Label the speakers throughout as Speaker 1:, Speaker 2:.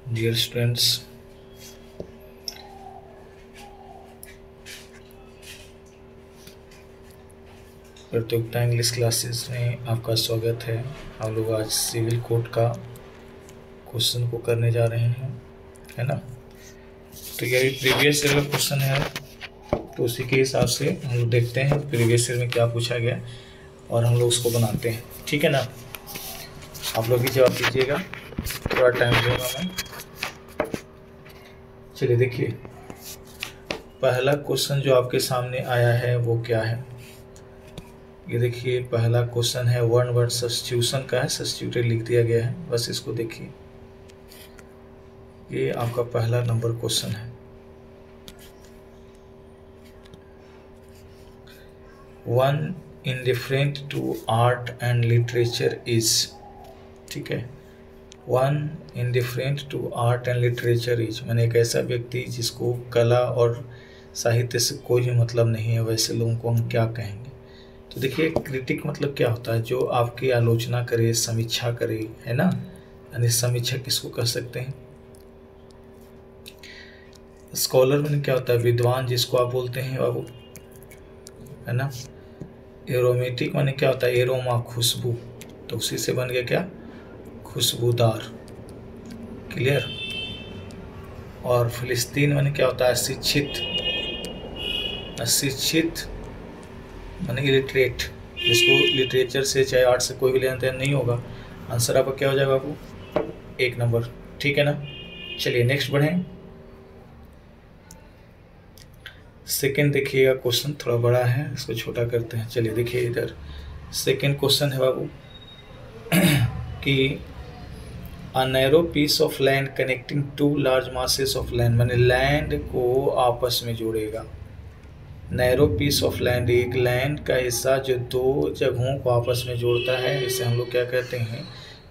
Speaker 1: Dear students, प्रतियोगिता English classes में आपका स्वागत है। हम लोग आज सिविल कोड का क्वेश्चन को करने जा रहे हैं, है ना। तो यही प्रीवियस ईयर का क्वेश्चन है, तो उसी के हिसाब से हम लोग देखते हैं प्रीवियस ईयर में क्या पूछा गया और हम लोग उसको बनाते हैं, ठीक है ना। आप लोग भी जवाब दीजिएगा, थोड़ा टाइम दूंगा मैं। चलिए देखिए, पहला क्वेश्चन जो आपके सामने आया है वो क्या है। ये देखिए, पहला क्वेश्चन है वन वर्ड सब्स्टिट्यूशन का है, सब्स्टिट्यूटेड लिख दिया गया है। बस इसको देखिए, ये आपका पहला नंबर क्वेश्चन है। One indifferent to art and literature is, ठीक है। One indifferent to art and literature is, मैंने एक ऐसा व्यक्ति जिसको कला और साहित्य से कोई मतलब नहीं है, वैसे लोगों को हम क्या कहेंगे। तो देखिए, क्रिटिक मतलब क्या होता है, जो आपकी आलोचना करे, समीक्षा करे, है ना। यानी समीक्षक किसको कह सकते हैं। स्कॉलर मैंने क्या होता है, विद्वान जिसको आप बोलते हैं बाबू, है ना। एरोमेटिक माने क्या होता है, एरोमा खुशबू, तो उसी से बन गया क्या, खुशबूदार, क्लियर। और फिलिस्तीन माने क्या होता है, अशिक्षित, अशिक्षित माने इलिटरेट, जिसको लिटरेचर से चाहे आर्ट से कोई भी लेना देना नहीं होगा। आंसर आपका क्या हो जाएगा बाबू, 1 नंबर, ठीक है ना। चलिए नेक्स्ट बढ़ें। सेकेंड देखिएगा, क्वेश्चन थोड़ा बड़ा है, इसको छोटा करते हैं। चलिए देखिए, इधर सेकेंड क्वेश्चन है बाबू कि a narrow piece of land connecting to large masses of land, माने लैंड को आपस में जोड़ेगा। नैरो पीस ऑफ लैंड, एक लैंड का हिस्सा जो 2 जगहों को आपस में जोड़ता है, इसे हम लोग क्या कहते हैं।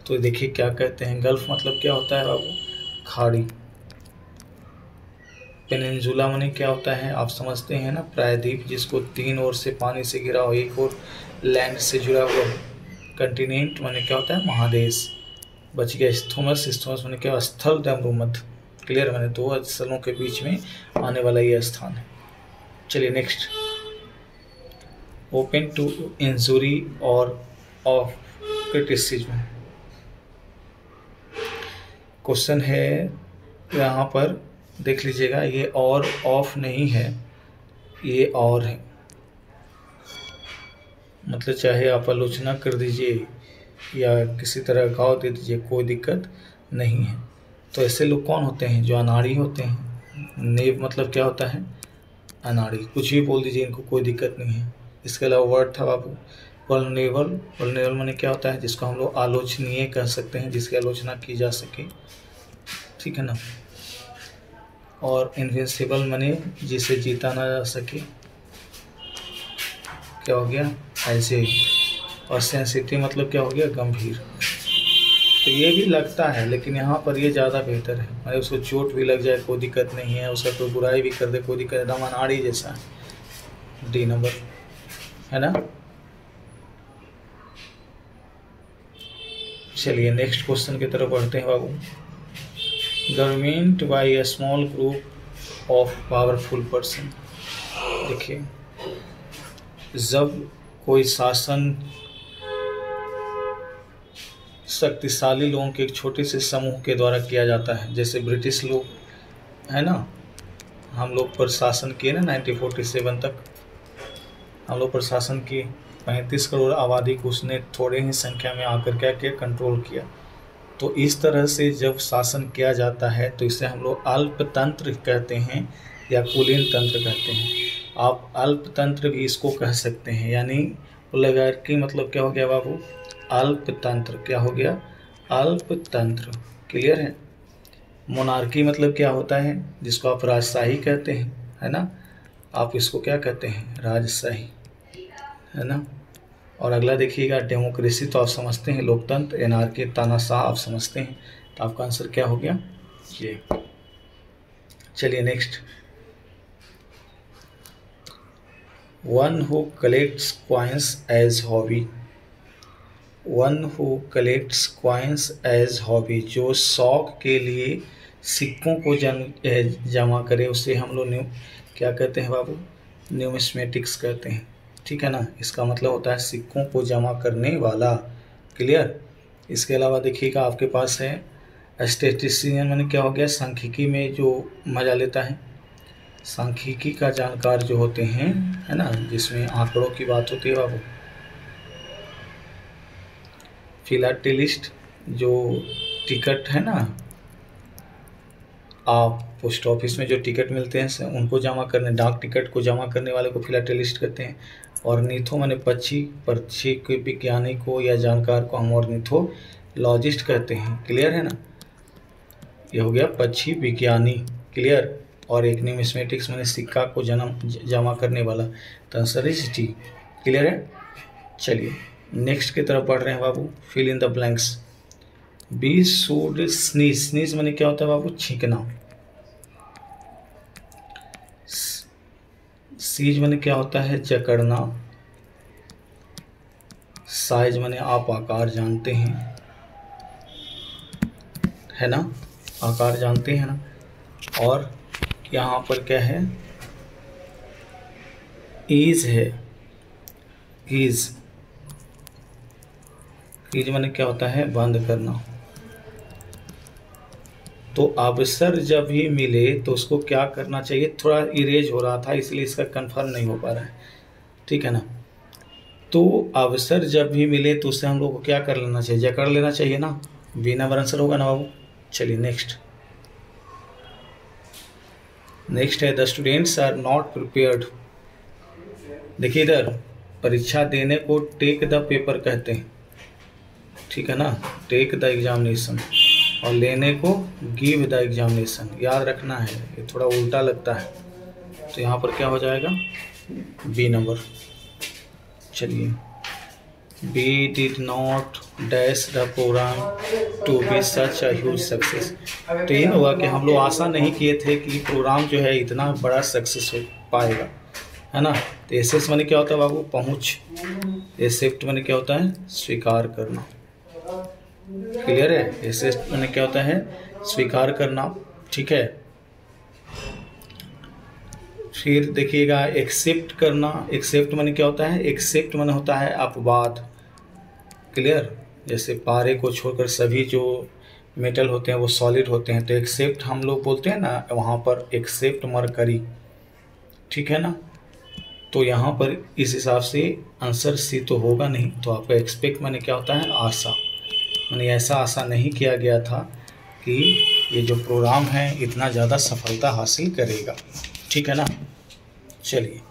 Speaker 1: तो देखिए क्या कहते हैं, गल्फ मतलब क्या होता है बाबू, खाड़ी। पेनिनजुला माने क्या होता है, आप समझते हैं ना, प्रायद्वीप, जिसको 3 ओर से पानी से घिरा हो, एक और लैंड से जुड़ा हुआ। कंटिनेंट माने क्या होता है, महादेश। बच गया स्थोमस, स्थोमस माने क्या, स्थल धर्ममध्य, क्लियर। माने 2 स्थलों के बीच में आने वाला यह स्थान है। चलिए नेक्स्ट, ओपन टू इंजुरी और ऑफ क्रिटिसिज्म। क्वेश्चन है यहाँ पर, देख लीजिएगा, ये और ऑफ नहीं है, ये और है। मतलब चाहे आप आलोचना कर दीजिए या किसी तरह घाव दे दीजिए, कोई दिक्कत नहीं है। तो ऐसे लोग कौन होते हैं, जो अनाड़ी होते हैं। नेव मतलब क्या होता है, अनाड़ी, कुछ भी बोल दीजिए, इनको कोई दिक्कत नहीं है। इसके अलावा वर्ड था बाबू वल्नरेबल, वल्नरेबल माने क्या होता है, जिसको हम लोग आलोचनीय कह सकते हैं, जिसकी आलोचना की जा सके, ठीक है ना। और इनविंसिबल माने जिसे जीता ना जा सके, क्या हो गया, ऐसे। और सेंसिटिव मतलब क्या हो गया, गंभीर। तो ये भी लगता है, लेकिन यहाँ पर ये ज़्यादा बेहतर है, मतलब उसको चोट भी लग जाए कोई दिक्कत नहीं है, उसका कोई बुराई भी कर दे कोई दिक्कत, एकदम अनाड़ी जैसा है। डी नंबर, है ना। चलिए नेक्स्ट क्वेश्चन की तरफ बढ़ते हैं बाबू। Government by a small group of powerful person. देखिए, जब कोई शासन शक्तिशाली लोगों के एक छोटे से समूह के द्वारा किया जाता है, जैसे ब्रिटिश लोग, है ना, हम लोग पर शासन किए ना 1947 तक, हम लोग पर शासन किए। 35 करोड़ आबादी को उसने थोड़े ही संख्या में आकर क्या किया, कंट्रोल किया। तो इस तरह से जब शासन किया जाता है तो इसे हम लोग अल्पतंत्र कहते हैं या कुलीन तंत्र कहते हैं। आप अल्पतंत्र भी इसको कह सकते हैं, यानी ओलिगार्की मतलब क्या हो गया बाबू, अल्पतंत्र, क्या हो गया, अल्पतंत्र, क्लियर है। मोनार्की मतलब क्या होता है, जिसको आप राजशाही कहते हैं, है ना। आप इसको क्या कहते हैं, राजशाही, है ना। और अगला देखिएगा, डेमोक्रेसी तो आप समझते हैं, लोकतंत्र। एनार्की, तानाशाह आप समझते हैं। तो आपका आंसर क्या हो गया, ये। चलिए next, one who collects coins as hobby. One who collects coins as hobby, जो शौक के लिए सिक्कों को जमा करे उसे हम लोग क्या कहते हैं बाबू, न्यूमिस्मेटिक्स कहते हैं। ठीक है ना, इसका मतलब होता है सिक्कों को जमा करने वाला। क्लियर। इसके अलावा देखिएगा आपके पास है स्टैटिस्टिशियन, मैंने क्या हो गया, सांख्यिकी में जो मजा लेता है, सांख्यिकी का जानकार जो होते हैं, है ना, जिसमें आंकड़ों की बात होती है बाबू। फिलाटेलिस्ट जो टिकट है ना, आप पोस्ट ऑफिस में जो टिकट मिलते हैं उनको जमा करने, डाक टिकट को जमा करने वाले को फिलाटेलिस्ट कहते हैं। ऑर्निथो माने पक्षी के विज्ञानी को या जानकार को हम ऑर्निथोलॉजिस्ट कहते हैं। क्लियर है ना, ये हो गया पक्षी विज्ञानी। क्लियर। और एक न्यूमिस्मेटिक्स माने सिक्का को जमा करने वाला, तो आंसर इज डी। क्लियर है। चलिए नेक्स्ट की तरफ बढ़ रहे हैं बाबू। Fill in the blanks. B should sneeze. Sneeze माने क्या होता है बाबू, छींकना। सीज माने क्या होता है, जकड़ना। साइज माने आप आकार जानते हैं, है ना, आकार जानते हैं ना। और यहाँ पर क्या है, ईज है। ईज माने क्या होता है, बंद करना। तो अवसर जब भी मिले तो उसको क्या करना चाहिए, थोड़ा इरेज हो रहा था इसलिए इसका कंफर्म नहीं हो पा रहा है। ठीक है ना, तो अवसर जब भी मिले तो उससे हम लोग को क्या कर लेना चाहिए, जकड़ लेना चाहिए ना। बी नंबर आंसर होगा ना बाबू। चलिए नेक्स्ट है the students are not prepared. देखिए इधर परीक्षा देने को टेक द पेपर कहते हैं। ठीक है ना, टेक द एग्जामिनेशन, और लेने को गिव द एग्जामिनेशन। याद रखना है, ये थोड़ा उल्टा लगता है, तो यहाँ पर क्या हो जाएगा, बी नंबर। चलिए, B did not dash the programme to be such a huge success. तो ये हुआ कि हम लोग आशा नहीं किए थे कि प्रोग्राम जो है इतना बड़ा सक्सेस हो पाएगा, है ना। तो एसेस माने क्या होता है बाबू, पहुँच। एक्सेप्ट माने क्या होता है, स्वीकार करना। क्लियर है। एक्सेप्ट माने क्या होता है, स्वीकार करना। ठीक है। फिर देखिएगा एक्सेप्ट करना। एक्सेप्ट माने क्या होता है, एक्सेप्ट माने होता है अपवाद। क्लियर। जैसे पारे को छोड़कर सभी जो मेटल होते हैं वो सॉलिड होते हैं, तो एक्सेप्ट हम लोग बोलते हैं ना, वहाँ पर एक्सेप्ट मरकरी। ठीक है ना, तो यहाँ पर इस हिसाब से आंसर सी तो होगा नहीं। तो आपका एक्सपेक्ट माने क्या होता है, आशा। माने ऐसा आशा नहीं किया गया था कि ये जो प्रोग्राम है इतना ज़्यादा सफलता हासिल करेगा। ठीक है ना। चलिए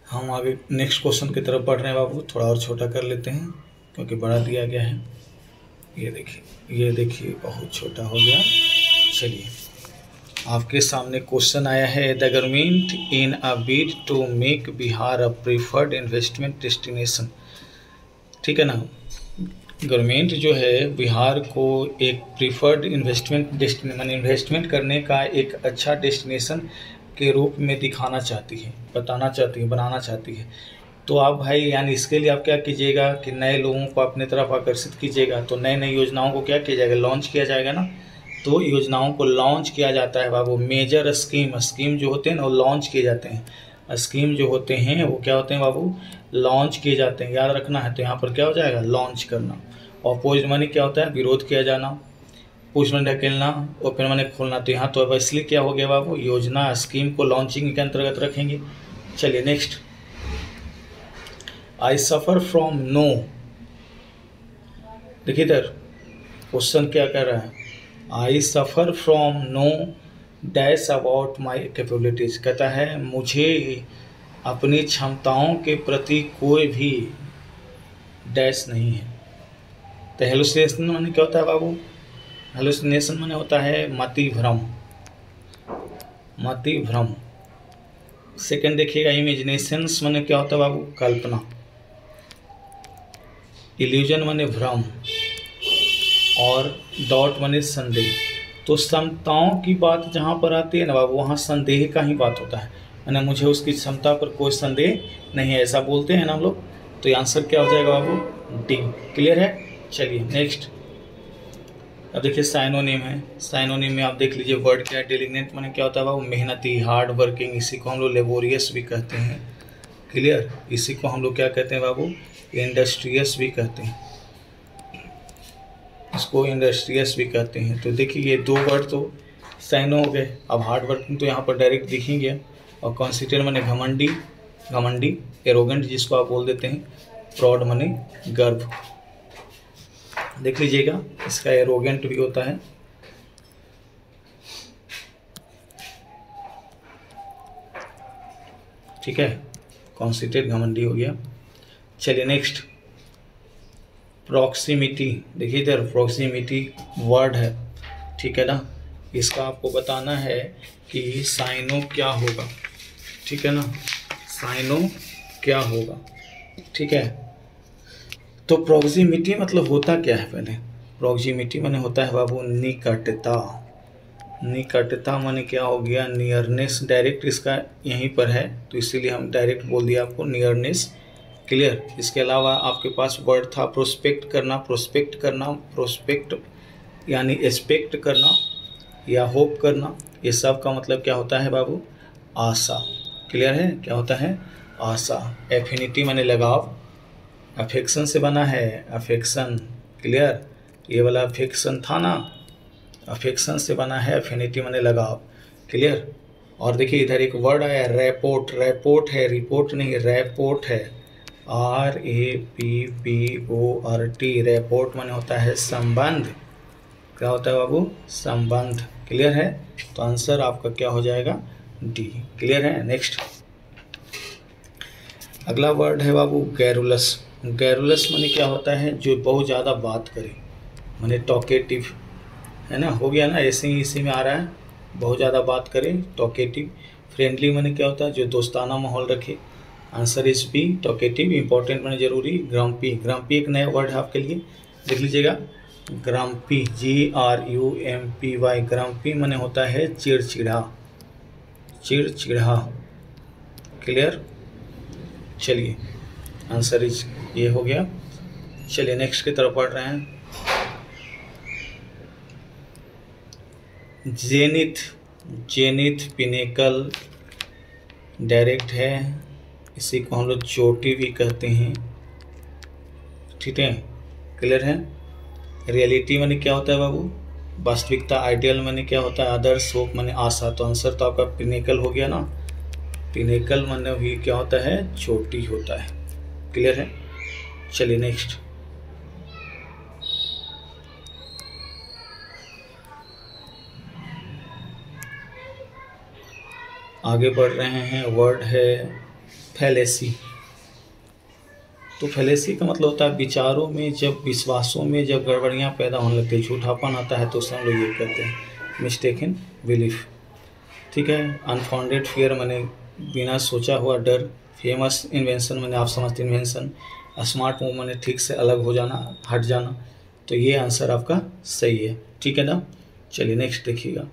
Speaker 1: हम आगे नेक्स्ट क्वेश्चन की तरफ बढ़ रहे हैं बाबू। थोड़ा और छोटा कर लेते हैं क्योंकि बड़ा दिया गया है। ये देखिए बहुत छोटा हो गया। चलिए आपके सामने क्वेश्चन आया है, the government in a bid to make Bihar a preferred investment destination. ठीक है ना, गवर्नमेंट जो है बिहार को एक प्रीफर्ड इन्वेस्टमेंट करने का एक अच्छा डेस्टिनेशन के रूप में दिखाना चाहती है, बताना चाहती है, बनाना चाहती है। तो आप भाई यानी इसके लिए आप क्या कीजिएगा कि नए लोगों को अपनी तरफ आकर्षित कीजिएगा। तो नई नई योजनाओं को क्या किया जाएगा, लॉन्च किया जाएगा ना। तो योजनाओं को लॉन्च किया जाता है बाबू। मेजर स्कीम जो होते हैं ना वो लॉन्च किए जाते हैं। स्कीम जो होते हैं वो क्या होते हैं बाबू, लॉन्च किए जाते हैं। याद रखना है। तो यहाँ पर क्या हो जाएगा, लॉन्च करना। अपोज माने क्या होता है, विरोध किया जाना। पुश माने ढकेलना, ओपन माने खोलना। तो यहाँ तो अब इसलिए क्या हो गया बाबू, योजना स्कीम को लॉन्चिंग के अंतर्गत रखेंगे। चलिए next, I suffer from no. देखिए इधर क्वेश्चन क्या कर रहा है, I suffer from no dash about my capabilities. कहता है मुझे अपनी क्षमताओं के प्रति कोई भी डैश नहीं है। तो हेलुसिनेशन माने क्या होता है बाबू, हेलुसिनेशन माने होता है मति भ्रम। सेकंड देखिएगा, इमेजिनेशंस माने क्या होता है बाबू, कल्पना। इल्यूजन माने भ्रम, और डॉट माने संदेह। तो क्षमताओं की बात जहाँ पर आती है ना बाबू, वहाँ संदेह का ही बात होता है। माने मुझे उसकी क्षमता पर कोई संदेह नहीं है, ऐसा बोलते हैं ना हम लोग। तो आंसर क्या हो जाएगा बाबू, डी। क्लियर है। चलिए नेक्स्ट, अब देखिए साइनोनिम है, साइनोनिम में आप देख लीजिए वर्ड क्या है। डेलिग्नेंट माने क्या होता है बाबू, मेहनती, हार्ड वर्किंग, इसी को हम लोग लेबोरियस भी कहते हैं। क्लियर, इसी को हम लोग क्या कहते हैं बाबू, इंडस्ट्रियस भी कहते हैं, इसको इंडस्ट्रियस भी कहते हैं। तो देखिए ये दो वर्ड तो साइनो हो गए। अब हार्ड वर्किंग तो यहाँ पर डायरेक्ट दिख ही गया। और कॉन्सिटेंट माने घमंडी, घमंडी, एरोगेंट जिसको आप बोल देते हैं, प्राउड माने गर्व। देख लीजिएगा इसका एरोगेंट भी होता है। ठीक है, कॉन्सिटेंट घमंडी हो गया। चलिए नेक्स्ट, प्रॉक्सिमिटी। देखिए इधर प्रॉक्सिमिटी वर्ड है, ठीक है ना। इसका आपको बताना है कि साइनो क्या होगा, ठीक है ना, साइनो क्या होगा, ठीक है। तो प्रॉक्सिमिटी मतलब होता क्या है, पहले प्रॉक्सिमिटी माने होता है बाबू निकटता। निकटता माने क्या हो गया, नियरनेस। डायरेक्ट इसका यहीं पर है तो इसीलिए हम डायरेक्ट बोल दिया आपको नियरनेस। क्लियर। इसके अलावा आपके पास वर्ड था प्रोस्पेक्ट करना, प्रोस्पेक्ट करना, प्रोस्पेक्ट यानी एक्सपेक्ट करना या होप करना। ये सब का मतलब क्या होता है बाबू, आशा। क्लियर है, क्या होता है, आशा। एफिनिटी माने लगाव, अफेक्शन से बना है, अफेक्शन। क्लियर, ये वाला अफेक्शन था ना, अफेक्शन से बना है, एफिनिटी माने लगाव। क्लियर। और देखिए इधर एक वर्ड आया रैपोर्ट, रैपोर्ट है, रिपोर्ट नहीं, रैपोर्ट है, RAPPORT। रैपोर्ट माने होता है संबंध। क्या होता है बाबू, संबंध। क्लियर है, तो आंसर आपका क्या हो जाएगा, डी। क्लियर है। नेक्स्ट अगला वर्ड है बाबू गैरुलस। गैरुलस माने क्या होता है, जो बहुत ज़्यादा बात करे, माने टॉकेटिव, है ना, हो गया ना, ऐसे ही इसी में आ रहा है, बहुत ज़्यादा बात करे, टॉकेटिव। फ्रेंडली माने क्या होता है, जो दोस्ताना माहौल रखे। Answer is B, talkative. Important माने जरूरी। ग्रम्पी, ग्रम्पी एक नया वर्ड है आपके लिए, देख लीजिएगा। ग्रम्पी, GRUMPY, ग्रम्पी माने होता है चिड़चिड़ा, चिड़चिड़ा। क्लियर। चलिए आंसर इज ये हो गया। चलिए नेक्स्ट की तरफ बढ़ रहे हैं। जेनिथ, जेनिथ, पिनेकल, डायरेक्ट है, इसी को हम लोग चोटी भी कहते हैं, ठीक है। क्लियर है। रियलिटी माने क्या होता है बाबू, वास्तविकता। आइडियल माने क्या होता है, आदर्श। होप माने आशा। तो आंसर तो आपका पिनेकल हो गया ना, पिनेकल माने भी क्या होता है, चोटी होता है। क्लियर है। चलिए नेक्स्ट, आगे बढ़ रहे हैं। वर्ड है फैलेसी। तो फैलेसी का मतलब होता है विचारों में, जब विश्वासों में जब गड़बड़ियाँ पैदा होने लगती है, झूठापन आता है, तो उसे हम लोग ये कहते हैं मिस्टेकन बिलीफ। ठीक है। अनफाउंडेड फियर माने बिना सोचा हुआ डर। फेमस इन्वेंशन माने आप समझते इन्वेंशन। स्मार्ट मूव माने ठीक से अलग हो जाना, हट जाना। तो ये आंसर आपका सही है, ठीक है ना। चलिए नेक्स्ट देखिएगा,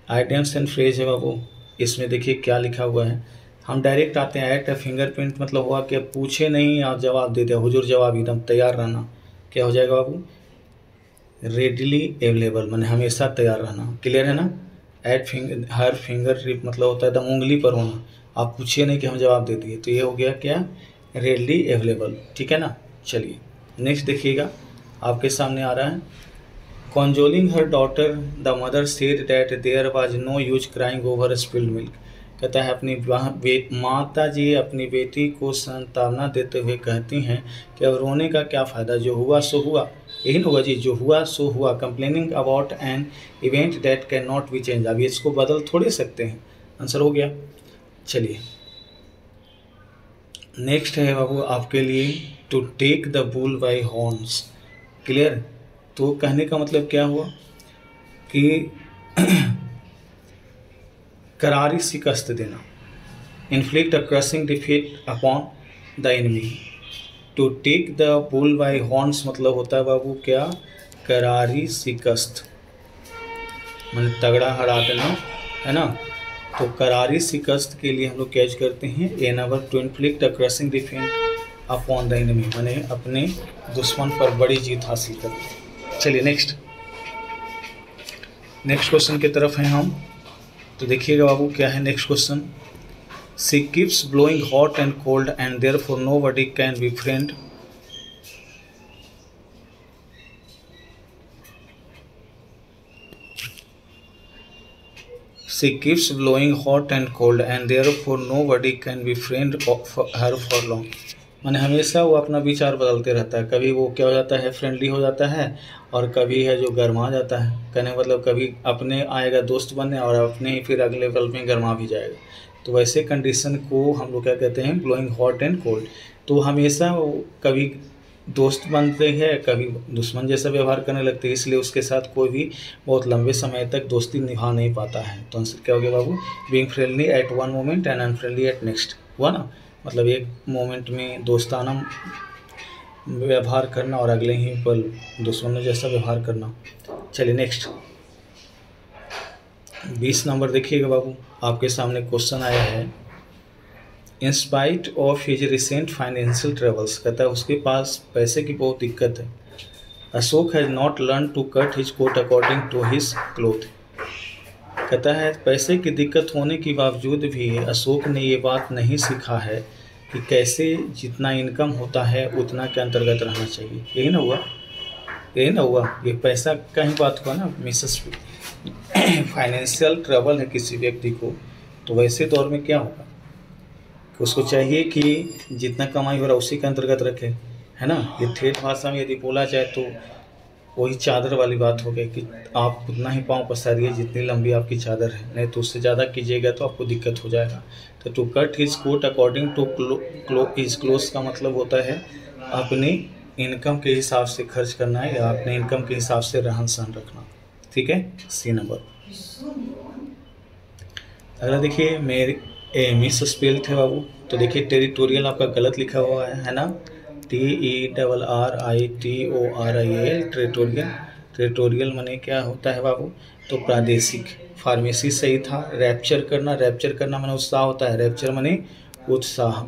Speaker 1: आइडियम्स एंड फ्रेज है बाबू। इसमें देखिए क्या लिखा हुआ है, हम डायरेक्ट आते हैं। एट फिंगरप्रिंट मतलब हुआ कि पूछे नहीं आप जवाब दे दिया, हुजूर जवाब, एकदम तैयार रहना। क्या हो जाएगा बाबू, रेडिली अवेलेबल माने हमेशा तैयार रहना। क्लियर है ना। एट हर फिंगर टिप मतलब होता है एकदम उंगली पर होना, आप पूछिए नहीं कि हम जवाब दे दिए। तो ये हो गया क्या, रेडली अवेलेबल, ठीक है ना। चलिए नेक्स्ट देखिएगा, आपके सामने आ रहा है। Consoling her daughter the mother said that there was no use crying over spilled milk. कहता है अपनी माता जी अपनी बेटी को सांत्वना देते हुए कहती हैं कि अब रोने का क्या फ़ायदा, जो हुआ सो हुआ। यही ना होगा जी, जो हुआ सो हुआ। Complaining about an event that can not be change. अब इसको बदल थोड़े सकते हैं। आंसर हो गया। चलिए नेक्स्ट है बाबू आपके लिए, to take the bull by horns. Clear. तो कहने का मतलब क्या हुआ कि करारी शिकस्त देना, inflict a crushing defeat upon the enemy. To take the bull by horns मतलब होता है बाबू क्या, करारी शिकस्त मतलब तगड़ा हरा देना, है ना। तो करारी शिकस्त के लिए हम लोग क्या करते हैं, never to inflict a crushing defeat upon the enemy माने अपने दुश्मन पर बड़ी जीत हासिल करते हैं। चलिए नेक्स्ट क्वेश्चन की तरफ हैं हम। तो देखिएगा बाबू क्या है next question. She keeps blowing hot and cold and therefore nobody can be friend. She keeps blowing hot and cold and therefore nobody can befriend her for long। माने हमेशा वो अपना विचार बदलते रहता है, कभी वो क्या हो जाता है फ्रेंडली हो जाता है और कभी है जो गर्मा जाता है। कहने मतलब कभी अपने आएगा दोस्त बनने और अपने ही फिर अगले पल में गर्मा भी जाएगा। तो वैसे कंडीशन को हम लोग क्या कहते हैं, ब्लोइंग हॉट एंड कोल्ड। तो हमेशा कभी दोस्त बनते हैं कभी दुश्मन जैसा व्यवहार करने लगते हैं, इसलिए उसके साथ कोई भी बहुत लंबे समय तक दोस्ती निभा नहीं पाता है। तो आंसर क्या हो गया बाबू, being friendly at one moment and unfriendly at next. हुआ ना, मतलब एक मोमेंट में दोस्ताना व्यवहार करना और अगले ही पल दुश्मनों जैसा व्यवहार करना। चलिए नेक्स्ट 20 नंबर देखिएगा बाबू, आपके सामने क्वेश्चन आया है। In spite of his recent financial travels, कहता है उसके पास पैसे की बहुत दिक्कत है। Ashok has not learn to cut his coat according to his cloth. कहता है पैसे की दिक्कत होने के बावजूद भी अशोक ने ये बात नहीं सीखा है कि कैसे जितना इनकम होता है उतना के अंतर्गत रहना चाहिए। यही ना हुआ, ये पैसा का ही बात हुआ ना मिसेस। फाइनेंशियल ट्रबल है किसी व्यक्ति को, तो वैसे दौर में क्या होगा कि उसको चाहिए कि जितना कमाई हो रहा है उसी के अंतर्गत रखे, है ना। ये ठेठ भाषा में यदि बोला जाए तो वही चादर वाली बात हो गई कि आप उतना ही पाँव पसारिए जितनी लंबी आपकी चादर है, नहीं तो उससे ज़्यादा कीजिएगा तो आपको दिक्कत हो जाएगा। तो to cut his coat according to his clothes का मतलब होता है अपनी इनकम के हिसाब से खर्च करना है या अपने इनकम के हिसाब से रहन सहन रखना। ठीक है, सी नंबर। अगला देखिए मेरी मिस स्पेल्ड है बाबू। तो देखिए टेरिटोरियल आपका गलत लिखा हुआ है ना, TERRITORIAL टेरिटोरियल माने क्या होता है बाबू, तो प्रादेशिक। फार्मेसी सही था। रैप्चर करना माने उत्साह होता है, रैप्चर माने उत्साह।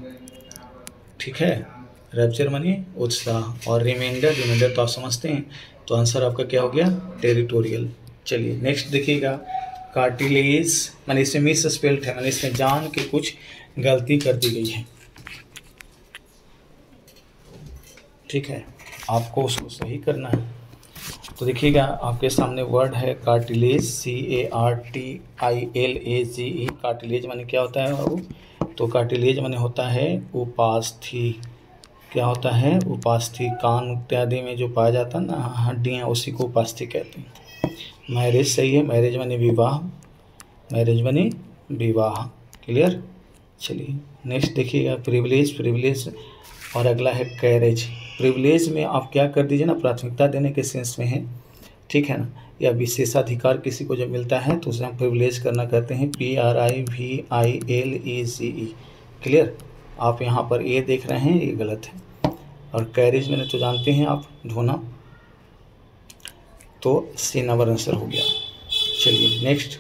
Speaker 1: ठीक है, रैप्चर माने उत्साह। और रिमाइंडर तो आप समझते हैं, तो आंसर आपका क्या हो गया, टेरिटोरियल। चलिए नेक्स्ट देखिएगा, कार्टिलेज माने इसमें मिस स्पेल्ड है, माने इसमें जान के कुछ गलती कर दी गई है। ठीक है, आपको उसको सही करना है। तो देखिएगा आपके सामने वर्ड है कार्टिलेज, CARTILAGE। कार्टिलेज माने क्या होता है बाबू, तो कार्टिलेज माने होता है उपास्थि। क्या होता है, उपास्थि। कान इत्यादि में जो पाया जाता है ना हड्डियाँ, उसी को उपास्थि कहते हैं। मैरिज सही है, मैरिज माने विवाह। क्लियर। चलिए नेक्स्ट देखिएगा प्रिविलेज और अगला है कैरेज। प्रिविलेज में आप क्या कर दीजिए ना, प्राथमिकता देने के सेंस में है, ठीक है ना, या विशेषाधिकार किसी को जब मिलता है तो उसे हम प्रिविलेज करना कहते हैं, PRIVILEGE। क्लियर। आप यहाँ पर ए देख रहे हैं, ये गलत है। और कैरेज मैंने तो जानते हैं आप, ढोना, तो सी नंबर आंसर हो गया। चलिए नेक्स्ट,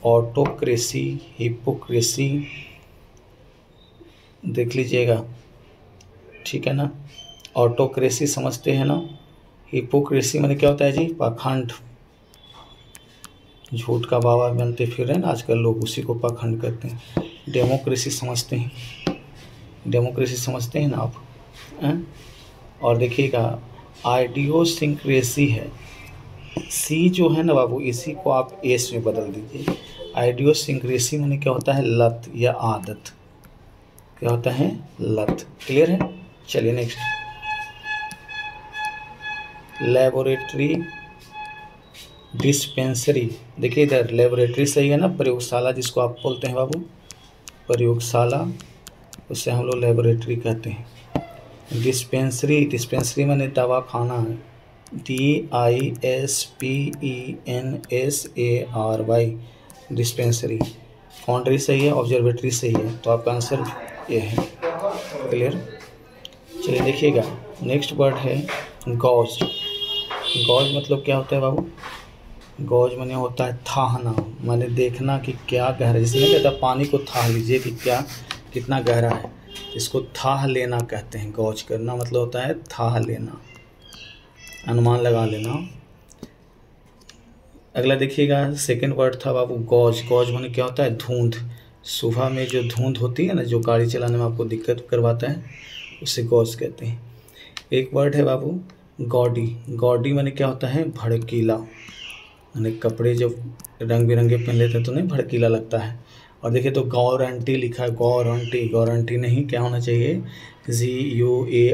Speaker 1: ऑटोक्रेसी, हिपोक्रेसी देख लीजिएगा, ठीक है ना। ऑटोक्रेसी समझते हैं ना, हिपोक्रेसी माने क्या होता है जी, पाखंड। झूठ का बाबा बनते फिर रहे हैं ना आजकल लोग, उसी को पाखंड कहते हैं। डेमोक्रेसी समझते हैं ना आप, हैं? और देखिएगा आइडियोसिंक्रेसी है, सी जो है ना बाबू, इसी को आप एस में बदल दीजिए। आइडियोसिंक्रेसी माने क्या होता है, लत या आदत। क्या होता है, लत। क्लियर है। चलिए नेक्स्ट, लेबोरेटरी डिस्पेंसरी। देखिए इधर लेबोरेटरी सही है ना, प्रयोगशाला जिसको आप बोलते हैं बाबू, प्रयोगशाला, उसे हम लोग लेबोरेटरी कहते हैं। डिस्पेंसरी माने दवा खाना है, DISPENSARY, डिस्पेंसरी। फाउंड्री सही है, ऑब्जर्वेटरी सही है, तो आपका आंसर ये है। क्लियर। चलिए देखिएगा नेक्स्ट वर्ड है गॉज। गॉज मतलब क्या होता है बाबू, गॉज माने होता है थाहना, माने देखना कि क्या गहरा, जैसे नहीं कहता पानी को थाह लीजिए कि क्या कितना गहरा है, इसको थाह लेना कहते हैं। गौज करना मतलब होता है थाह लेना, अनुमान लगा लेना। अगला देखिएगा, सेकंड वर्ड था बाबू गौज। गौज माने क्या होता है? धुंध। सुबह में जो धुंध होती है ना, जो गाड़ी चलाने में आपको दिक्कत करवाता है, उसे गौज कहते हैं। एक वर्ड है बाबू गॉडी। गॉडी माने क्या होता है? भड़कीला। माने कपड़े जब रंग बिरंगे पहन लेते हैं तो नहीं भड़कीला लगता है। और देखिए तो गारंटी लिखा है, गारंटी। गारंटी नहीं, क्या होना चाहिए? GUARANTEE,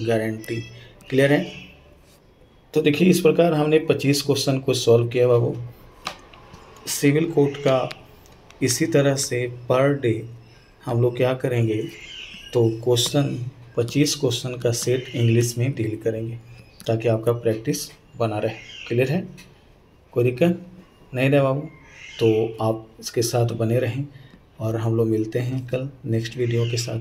Speaker 1: guarantee. क्लियर है? तो देखिए इस प्रकार हमने 25 क्वेश्चन को सॉल्व किया बाबू। सिविल कोड का इसी तरह से पर डे हम लोग क्या करेंगे, तो 25 क्वेश्चन का सेट इंग्लिश में डील करेंगे, ताकि आपका प्रैक्टिस बना रहे। क्लियर है? कोई दिक्कत नहीं रहे बाबू? तो आप इसके साथ बने रहें और हम लोग मिलते हैं कल नेक्स्ट वीडियो के साथ।